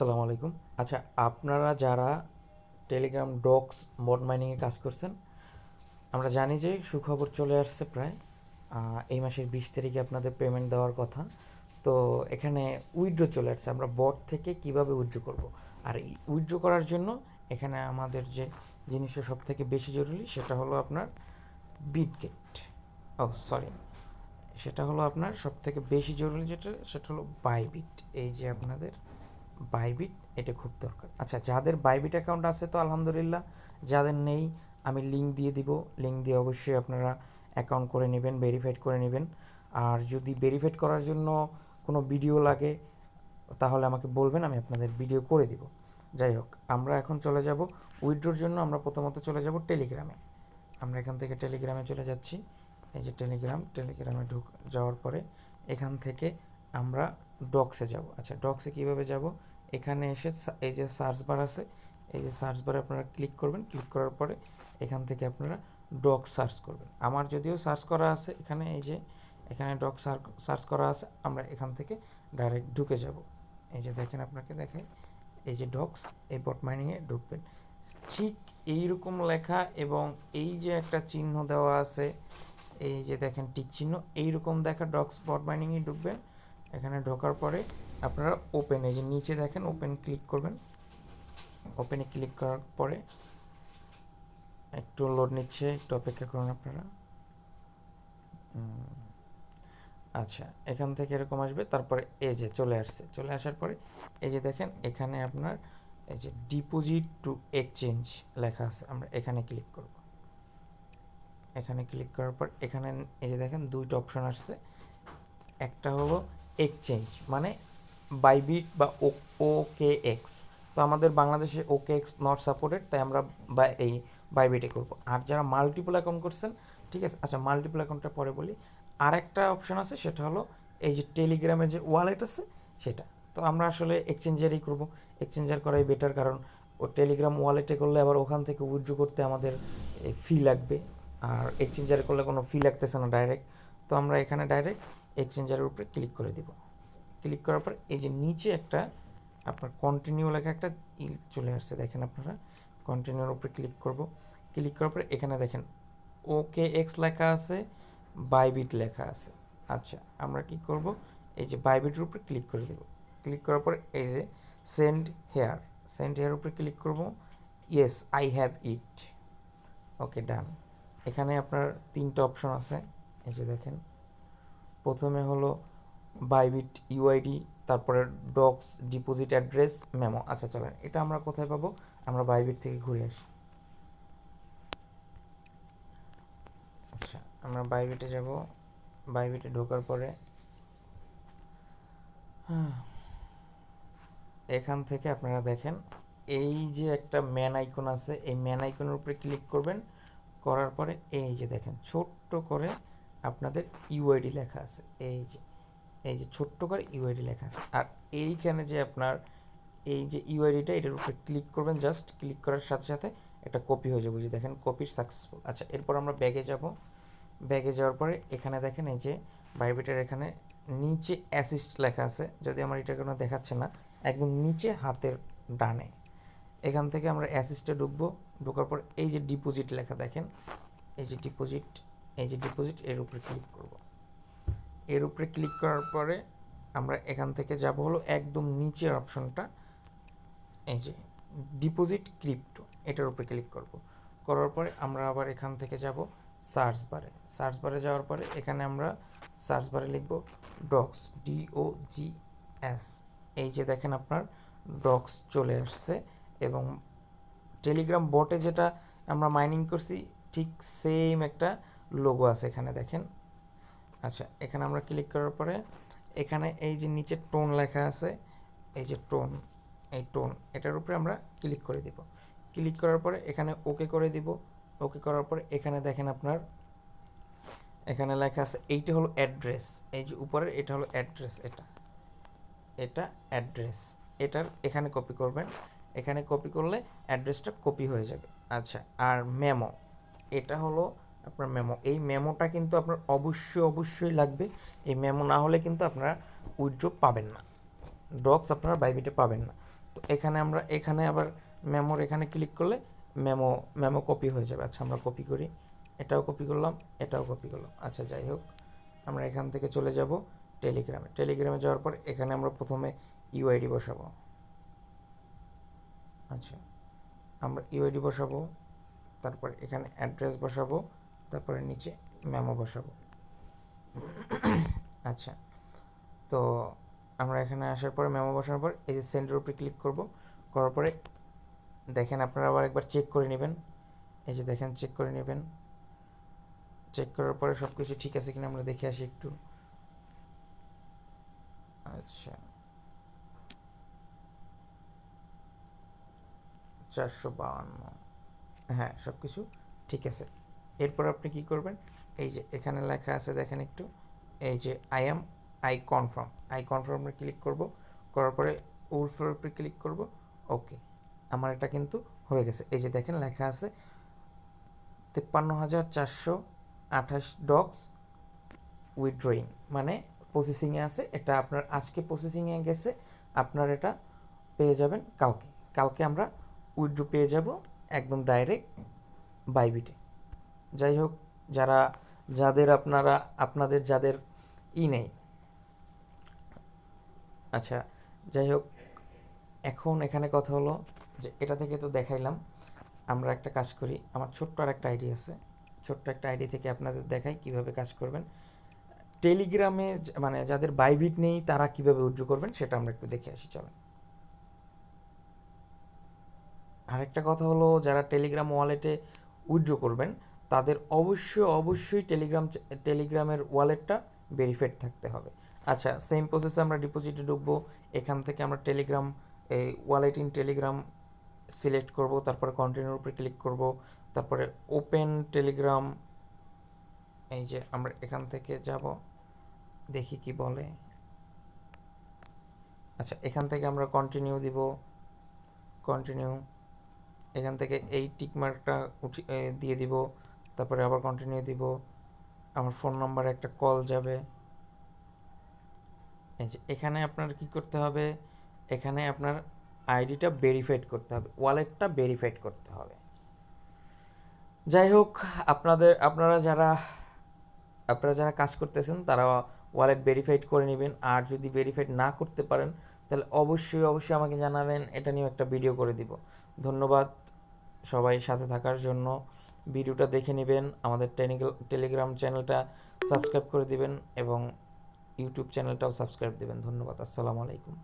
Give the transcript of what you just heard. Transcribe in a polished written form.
আসসালামু আলাইকুম। আচ্ছা, আপনারা যারা টেলিগ্রাম ডক্স বট মাইনিংয়ে কাজ করছেন, আমরা জানি যে সুখবর চলে আসছে প্রায়। এই মাসের 20 তারিখে আপনাদের পেমেন্ট দেওয়ার কথা। তো এখানে উইথড্র চলে আসছে। আমরা বট থেকে কিভাবে উইথড্র করব। আর এই উইথড্র করার জন্য এখানে আমাদের যে জিনিসটা সব থেকে বেশি জরুরি সেটা হলো আপনার বিটগেট। ও সরি, সেটা হলো আপনার সব থেকে বেশি জরুরি যেটা সেটা হলো বাইবিট। এই যে আপনাদের বাইবিট, এটা খুব দরকার। আচ্ছা, যাদের বাইবিট অ্যাকাউন্ট আছে তো আলহামদুলিল্লাহ, যাদের নেই আমি লিঙ্ক দিয়ে দিব। লিঙ্ক দিয়ে অবশ্যই আপনারা অ্যাকাউন্ট করে নেবেন, ভেরিফাইড করে নেবেন। আর যদি ভেরিফাইড করার জন্য কোনো ভিডিও লাগে তাহলে আমাকে বলবেন, আমি আপনাদের ভিডিও করে দিব। যাই হোক, আমরা এখন চলে যাব উইথড্রোর জন্য। আমরা প্রথমত চলে যাব টেলিগ্রামে। আমরা এখান থেকে টেলিগ্রামে চলে যাচ্ছি। এই যে টেলিগ্রামে যাওয়ার পরে এখান থেকে আমরা ডক্সে যাব। আচ্ছা, ডক্সে কীভাবে যাব? এখানে এসে এই যে সার্চ বার আছে, এই যে সার্চ বারে আপনারা ক্লিক করবেন। ক্লিক করার পরে এখান থেকে আপনারা ডক সার্চ করবেন। আমার যদিও সার্চ করা আছে এখানে, এই যে এখানে ডক সার্চ করা আছে, আমরা এখান থেকে ডাইরেক্ট ঢুকে যাব। এই যে দেখেন, আপনাকে দেখাই, এই যে ডক্স, এই বট মাইনিংয়ে ঢুকবেন। ঠিক এইরকম লেখা এবং এই যে একটা চিহ্ন দেওয়া আছে, এই যে দেখেন টিক চিহ্ন, এইরকম দেখা ডক্স বট মাইনিংয়ে ঢুকবেন। এখানে ঢোকার পরে আপনারা ওপেন, এই যে নিচে দেখেন ওপেন ক্লিক করবেন। ওপেনে ক্লিক করার পরে একটু লোড নিচ্ছে, একটু অপেক্ষা করুন আপনারা। আচ্ছা, এখান থেকে এরকম আসবে, তারপরে এই যে চলে আসছে। চলে আসার পরে এই যে দেখেন এখানে আপনার এই যে ডিপোজিট টু এক্সচেঞ্জ লেখা আছে, আমরা এখানে ক্লিক করব। এখানে ক্লিক করার পর এখানে এই যে দেখেন দুইটা অপশন আসছে। একটা হলো এক্সচেঞ্জ, মানে বাইবিট বা ওকে এক্স। তো আমাদের বাংলাদেশে ওকে এক্স নট সাপোর্টেড, তাই আমরা এই বাইবিটে করব। আর যারা মাল্টিপল অ্যাকাউন্ট করছেন, ঠিক আছে, আচ্ছা মাল্টিপল অ্যাকাউন্টটা পরে বলি। আর একটা অপশন আছে, সেটা হলো এই যে টেলিগ্রামের যে ওয়ালেট আছে সেটা। তো আমরা আসলে এক্সচেঞ্জারই করব। এক্সচেঞ্জার করাই বেটার, কারণ ও টেলিগ্রাম ওয়ালেটে করলে আবার ওখান থেকে উইথড্র করতে আমাদের ফি লাগবে। আর এক্সচেঞ্জারে করলে কোনো ফি লাগতেছে না, ডাইরেক্ট। তো আমরা এখানে ডাইরেক্ট এক্সচেঞ্জারের উপরে ক্লিক করে দিব। ক্লিক করার পর এই যে নিচে একটা আপনার কন্টিনিউ লেখা একটা চলে আসছে, দেখেন আপনারা। কন্টিনিউর উপরে ক্লিক করব। ক্লিক করার পর এখানে দেখেন ওকে এক্স লেখা আছে, বাইবিট লেখা আছে। আচ্ছা, আমরা কি করব, এই যে বাইবিটের উপরে ক্লিক করে দেব। ক্লিক করার পর এই যে সেন্ড হেয়ার উপরে ক্লিক করব। Yes, I have it. Okay, done. এখানে আপনার তিনটা অপশন আছে, এই যে দেখেন। প্রথমে হলো বাইবিট ইউআইডি, তারপরে ডক্স ডিপোজিট অ্যাড্রেস মেমো। আচ্ছা চলেন, এটা আমরা কোথায় পাবো? আমরা বাইবিট থেকে ঘুরে আসি। আচ্ছা, আমরা বাইবিটে যাব। বাইবিটে ঢোকার পরে এখান থেকে আপনারা দেখেন এই যে একটা ম্যান আইকন আছে, এই ম্যান আইকনের উপরে ক্লিক করবেন। করার পরে এই যে দেখেন ছোট্ট করে আপনাদের ইউআইডি লেখা আছে, এই যে ছোট্ট করে ইউআইডি লেখা আছে। আর এইখানে যে আপনার এই যে ইউআইডিটা, এটার উপরে ক্লিক করবেন। জাস্ট ক্লিক করার সাথে সাথে এটা কপি হয়ে যাবে, যে দেখেন কপির সাকসেসফুল। আচ্ছা, এরপর আমরা ব্যাগে যাব। ব্যাগে যাওয়ার পরে এখানে দেখেন এই যে বাইবিটের এখানে নিচে অ্যাসিস্ট লেখা আছে, যদি আমার এটা কোনো দেখাচ্ছে না, একদম নিচে হাতের ডানে। এখান থেকে আমরা অ্যাসিস্টে ঢুকবো। ঢোকার পর এই যে ডিপোজিট লেখা দেখেন, এই যে ডিপোজিট, এর উপরে ক্লিক করব। এর উপরে ক্লিক করার পরে আমরা এখান থেকে যাব হলো একদম নিচের অপশনটা, এই যে ডিপোজিট ক্রিপ্টো, এটার উপরে ক্লিক করব। করার পরে আমরা আবার এখান থেকে যাব সার্চ বারে যাওয়ার পরে এখানে আমরা সার্চ বারে লিখব ডক্স, DOGS। এই যে দেখেন আপনার ডক্স চলে আসছে, এবং টেলিগ্রাম বটে যেটা আমরা মাইনিং করছি ঠিক সেম একটা লোগো আছে এখানে দেখেন। আচ্ছা, এখানে আমরা ক্লিক করার পরে এখানে এই যে নিচে টোন লেখা আছে, এই যে এই টোন, এটার উপরে আমরা ক্লিক করে দিব। ক্লিক করার পরে এখানে ওকে করে দিব। ওকে করার পরে এখানে দেখেন আপনার এখানে লেখা আছে, এইটা হলো অ্যাড্রেস, এই যে উপরের এটা হলো অ্যাড্রেস, এটা অ্যাড্রেস, এটার এখানে কপি করবেন। এখানে কপি করলে অ্যাড্রেসটা কপি হয়ে যাবে। আচ্ছা, আর মেমো, এটা হলো আপনার মেমো। এই মেমোটা কিন্তু আপনার অবশ্যই লাগবে। এই মেমো না হলে কিন্তু আপনারা উইথড্র পাবেন না, ডক্স আপনারা বাইবিটে পাবেন না। তো এখানে আমরা এখানে আবার মেমোর এখানে ক্লিক করলে মেমো কপি হয়ে যাবে। আচ্ছা আমরা কপি করি, এটাও কপি করলাম, এটাও কপি করলাম। আচ্ছা যাই হোক, আমরা এখান থেকে চলে যাব টেলিগ্রামে যাওয়ার পর এখানে আমরা প্রথমে ইউআইডি বসাবো। আচ্ছা আমরা ইউআইডি বসাবো, তারপর এখানে অ্যাড্রেস বসাবো, তারপরে নিচে মেমো বসাবো। আচ্ছা, তো আমরা এখানে আসার পরে মেমো বসানোর পর এই যে সেন্ডের উপরে ক্লিক করব, করার পরে দেখেন আপনারা আবার একবার চেক করে নেবেন। এই যে দেখেন চেক করে নেবেন, চেক করার পরে সব কিছু ঠিক আছে কিনা আমরা দেখে আসি একটু। আচ্ছা 452, হ্যাঁ সব কিছু ঠিক আছে। এরপর আপনি কি করবেন, এই যে এখানে লেখা আছে দেখেন একটু, এই যে আই কনফার্মে ক্লিক করব, করার পরে উলফের উপরে ক্লিক করব। ওকে, আমার এটা কিন্তু হয়ে গেছে। এই যে দেখেন লেখা আছে 53,428 ডগস উইথড্রয়িং, মানে প্রসেসিংয়ে আছে। এটা আপনার আজকে প্রসেসিংয়ে গেছে, আপনার এটা পেয়ে যাবেন কালকে আমরা উইথড্র পেয়ে যাব একদম ডাইরেক্ট বাইবিটে। যাই হোক, আপনাদের যাদের নেই, আচ্ছা যাই হোক, এখন এখানে কথা হলো যে এটা থেকে তো দেখাইলাম, আমরা একটা কাজ করি, আমার ছোট্ট আর একটা আইডি আছে, ছোট্ট একটা আইডি থেকে আপনাদের দেখাই কিভাবে কাজ করবেন। টেলিগ্রামে মানে যাদের বাইবিট নেই তারা কিভাবে উইথড্র করবেন সেটা আমরা একটু দেখে আসি, চলেন। আরেকটা কথা হলো, যারা টেলিগ্রাম ওয়ালেটে উইথড্র করবেন তাদের অবশ্যই টেলিগ্রামের ওয়ালেটটা ভেরিফাইড থাকতে হবে। আচ্ছা, সেম প্রসেসে আমরা ডিপোজিটে ঢুকবো, এখান থেকে আমরা ওয়ালেট ইন টেলিগ্রাম সিলেক্ট করব, তারপরে কন্টিনিউর উপরে ক্লিক করব, তারপরে ওপেন টেলিগ্রাম। এই যে আমরা এখান থেকে যাব, দেখি কি বলে। আচ্ছা, এখান থেকে আমরা কন্টিনিউ দিব, কন্টিনিউ, এখান থেকে এই টিকমার্কটা দিয়ে দিব, তারপরে আবার কন্টিনিউ দিব, আমার ফোন নাম্বারে একটা কল যাবে। এই যে এখানে আপনার কি করতে হবে, এখানে আপনার আইডিটা ভেরিফাইড করতে হবে, ওয়ালেটটা ভেরিফাইড করতে হবে। যাই হোক, আপনারা যারা কাজ করতেছেন তারা ওয়ালেট ভেরিফাইড করে নেবেন। আর যদি ভেরিফাইড না করতে পারেন তাহলে অবশ্যই আমাকে জানাবেন, এটা নিয়েও একটা ভিডিও করে দিব। ধন্যবাদ সবাই সাথে থাকার জন্য। ভিডিওটা দেখে নেবেন, আমাদের টেলিগ্রাম চ্যানেলটা সাবস্ক্রাইব করে দিবেন এবং ইউটিউব চ্যানেলটাও সাবস্ক্রাইব দিবেন। ধন্যবাদ, আসসালামু আলাইকুম।